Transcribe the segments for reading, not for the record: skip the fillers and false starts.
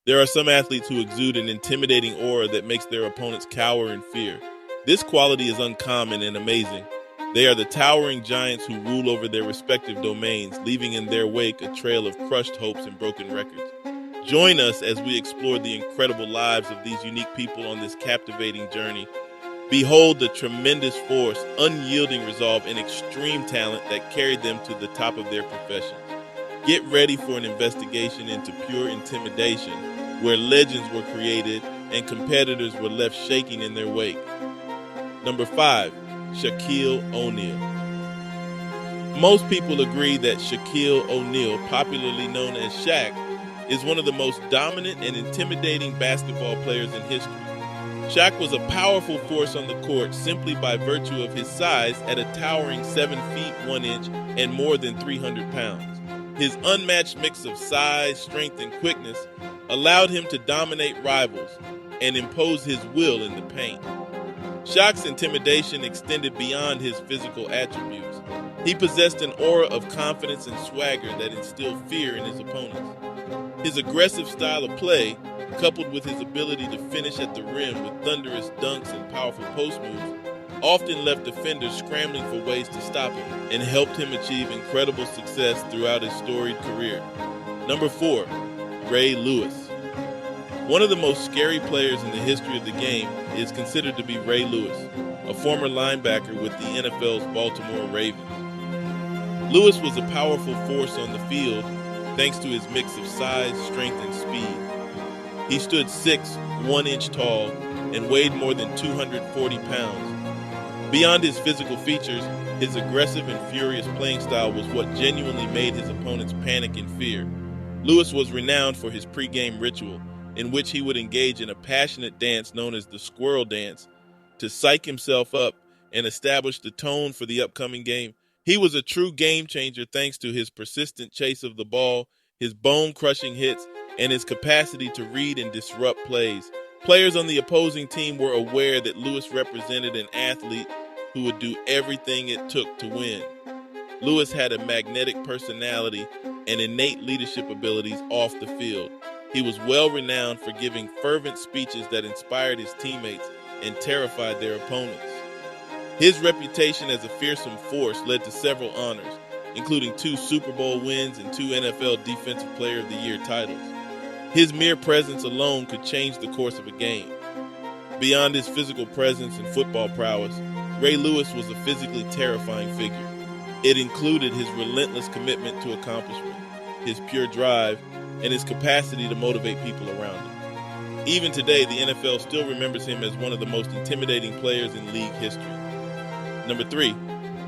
There are some athletes who exude an intimidating aura that makes their opponents cower in fear. This quality is uncommon and amazing. They are the towering giants who rule over their respective domains, leaving in their wake a trail of crushed hopes and broken records. Join us as we explore the incredible lives of these unique people on this captivating journey. Behold the tremendous force, unyielding resolve, and extreme talent that carried them to the top of their profession. Get ready for an investigation into pure intimidation, where legends were created and competitors were left shaking in their wake. Number 5, Shaquille O'Neal. Most people agree that Shaquille O'Neal, popularly known as Shaq, is one of the most dominant and intimidating basketball players in history. Shaq was a powerful force on the court simply by virtue of his size at a towering 7 feet 1 inch and more than 300 pounds. His unmatched mix of size, strength, and quickness allowed him to dominate rivals and impose his will in the paint. Shaq's intimidation extended beyond his physical attributes. He possessed an aura of confidence and swagger that instilled fear in his opponents. His aggressive style of play, coupled with his ability to finish at the rim with thunderous dunks and powerful post moves, often left defenders scrambling for ways to stop him and helped him achieve incredible success throughout his storied career. Number 4, Ray Lewis. One of the most scary players in the history of the game is considered to be Ray Lewis, a former linebacker with the NFL's Baltimore Ravens. Lewis was a powerful force on the field thanks to his mix of size, strength, and speed. He stood 6, 1 inch tall, and weighed more than 240 pounds. Beyond his physical features, his aggressive and furious playing style was what genuinely made his opponents panic and fear. Lewis was renowned for his pregame ritual, in which he would engage in a passionate dance known as the squirrel dance to psych himself up and establish the tone for the upcoming game. He was a true game changer thanks to his persistent chase of the ball, his bone-crushing hits, and his capacity to read and disrupt plays. Players on the opposing team were aware that Lewis represented an athlete who would do everything it took to win. Lewis had a magnetic personality and innate leadership abilities off the field. He was well renowned for giving fervent speeches that inspired his teammates and terrified their opponents. His reputation as a fearsome force led to several honors, including 2 Super Bowl wins and 2 NFL Defensive Player of the Year titles. His mere presence alone could change the course of a game. Beyond his physical presence and football prowess, Ray Lewis was a physically terrifying figure. It included his relentless commitment to accomplishment, his pure drive, and his capacity to motivate people around him. Even today, the NFL still remembers him as one of the most intimidating players in league history. Number 3,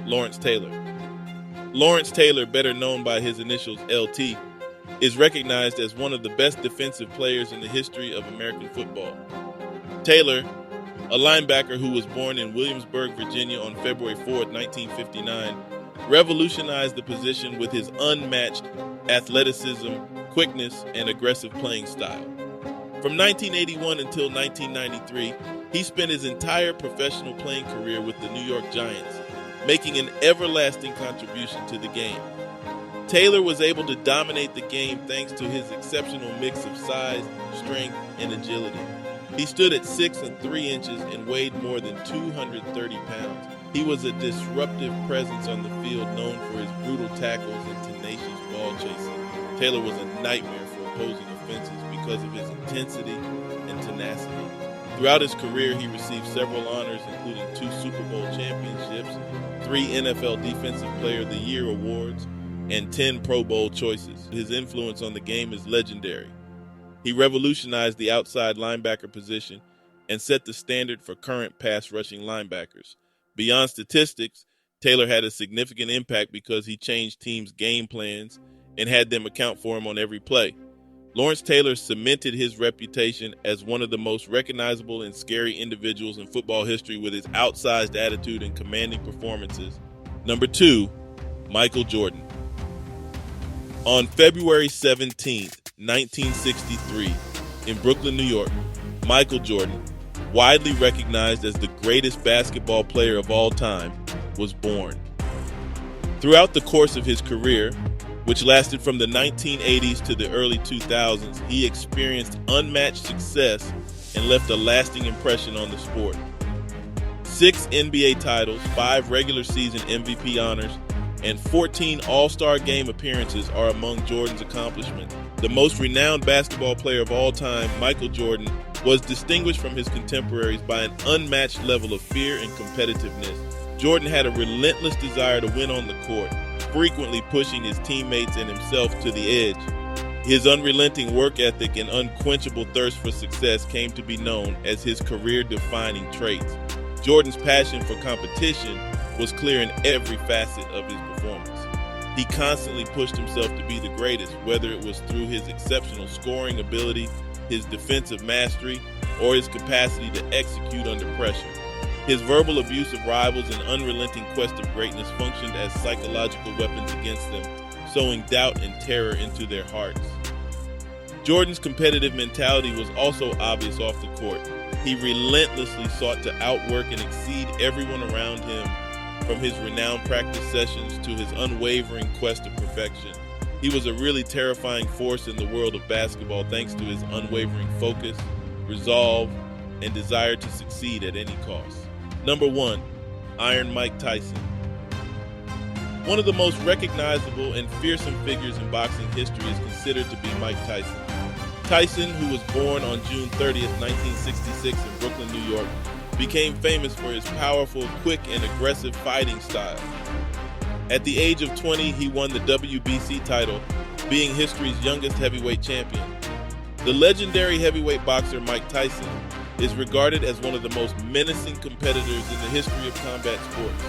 Lawrence Taylor. Lawrence Taylor, better known by his initials LT, is recognized as one of the best defensive players in the history of American football. Taylor, a linebacker who was born in Williamsburg, Virginia on February 4, 1959, revolutionized the position with his unmatched athleticism, quickness, and aggressive playing style. From 1981 until 1993, he spent his entire professional playing career with the New York Giants, making an everlasting contribution to the game. Taylor was able to dominate the game thanks to his exceptional mix of size, strength, and agility. He stood at 6 3 inches and weighed more than 230 pounds. He was a disruptive presence on the field known for his brutal tackles and tenacious ball chasing. Taylor was a nightmare for opposing offenses because of his intensity and tenacity. Throughout his career, he received several honors, including 2 Super Bowl championships, 3 NFL Defensive Player of the Year awards, and 10 Pro Bowl choices. His influence on the game is legendary. He revolutionized the outside linebacker position and set the standard for current pass-rushing linebackers. Beyond statistics, Taylor had a significant impact because he changed teams' game plans and had them account for him on every play. Lawrence Taylor cemented his reputation as one of the most recognizable and scary individuals in football history with his outsized attitude and commanding performances. Number 2, Michael Jordan. On February 17, 1963, in Brooklyn, New York, Michael Jordan, widely recognized as the greatest basketball player of all time, was born. Throughout the course of his career, which lasted from the 1980s to the early 2000s, he experienced unmatched success and left a lasting impression on the sport. 6 NBA titles, 5 regular season MVP honors, and 14 All-Star Game appearances are among Jordan's accomplishments. The most renowned basketball player of all time, Michael Jordan, was distinguished from his contemporaries by an unmatched level of fear and competitiveness. Jordan had a relentless desire to win on the court, frequently pushing his teammates and himself to the edge. His unrelenting work ethic and unquenchable thirst for success came to be known as his career-defining traits. Jordan's passion for competition was clear in every facet of his performance. He constantly pushed himself to be the greatest, whether it was through his exceptional scoring ability, his defensive mastery, or his capacity to execute under pressure. His verbal abuse of rivals and unrelenting quest of greatness functioned as psychological weapons against them, sowing doubt and terror into their hearts. Jordan's competitive mentality was also obvious off the court. He relentlessly sought to outwork and exceed everyone around him, from his renowned practice sessions to his unwavering quest of perfection. He was a really terrifying force in the world of basketball thanks to his unwavering focus, resolve, and desire to succeed at any cost. Number 1, Iron Mike Tyson. One of the most recognizable and fearsome figures in boxing history is considered to be Mike Tyson. Tyson, who was born on June 30th, 1966 in Brooklyn, New York, became famous for his powerful, quick, and aggressive fighting style. At the age of 20, he won the WBC title, being history's youngest heavyweight champion. The legendary heavyweight boxer Mike Tyson is regarded as one of the most menacing competitors in the history of combat sports.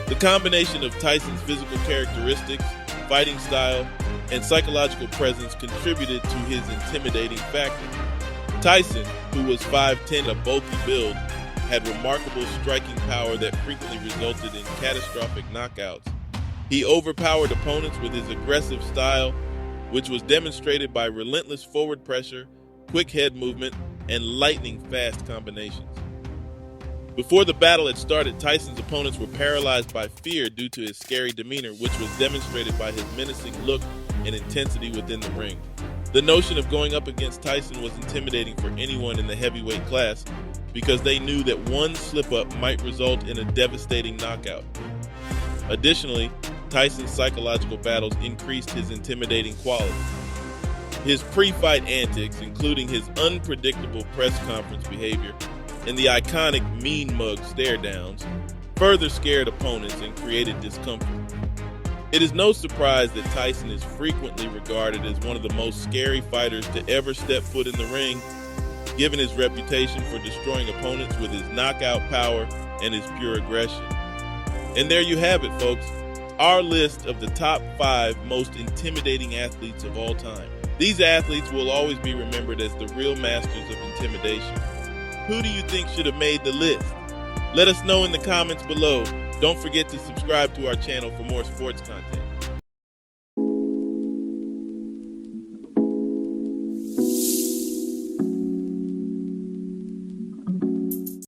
The combination of Tyson's physical characteristics, fighting style, and psychological presence contributed to his intimidating factor. Tyson, who was 5'10", a bulky build, had remarkable striking power that frequently resulted in catastrophic knockouts. He overpowered opponents with his aggressive style, which was demonstrated by relentless forward pressure, quick head movement, and lightning-fast combinations. Before the battle had started, Tyson's opponents were paralyzed by fear due to his scary demeanor, which was demonstrated by his menacing look and intensity within the ring. The notion of going up against Tyson was intimidating for anyone in the heavyweight class because they knew that one slip-up might result in a devastating knockout. Additionally, Tyson's psychological battles increased his intimidating quality. His pre-fight antics, including his unpredictable press conference behavior and the iconic mean mug stare-downs, further scared opponents and created discomfort. It is no surprise that Tyson is frequently regarded as one of the most scary fighters to ever step foot in the ring, given his reputation for destroying opponents with his knockout power and his pure aggression. And there you have it, folks, our list of the top 5 most intimidating athletes of all time. These athletes will always be remembered as the real masters of intimidation. Who do you think should have made the list? Let us know in the comments below. Don't forget to subscribe to our channel for more sports content.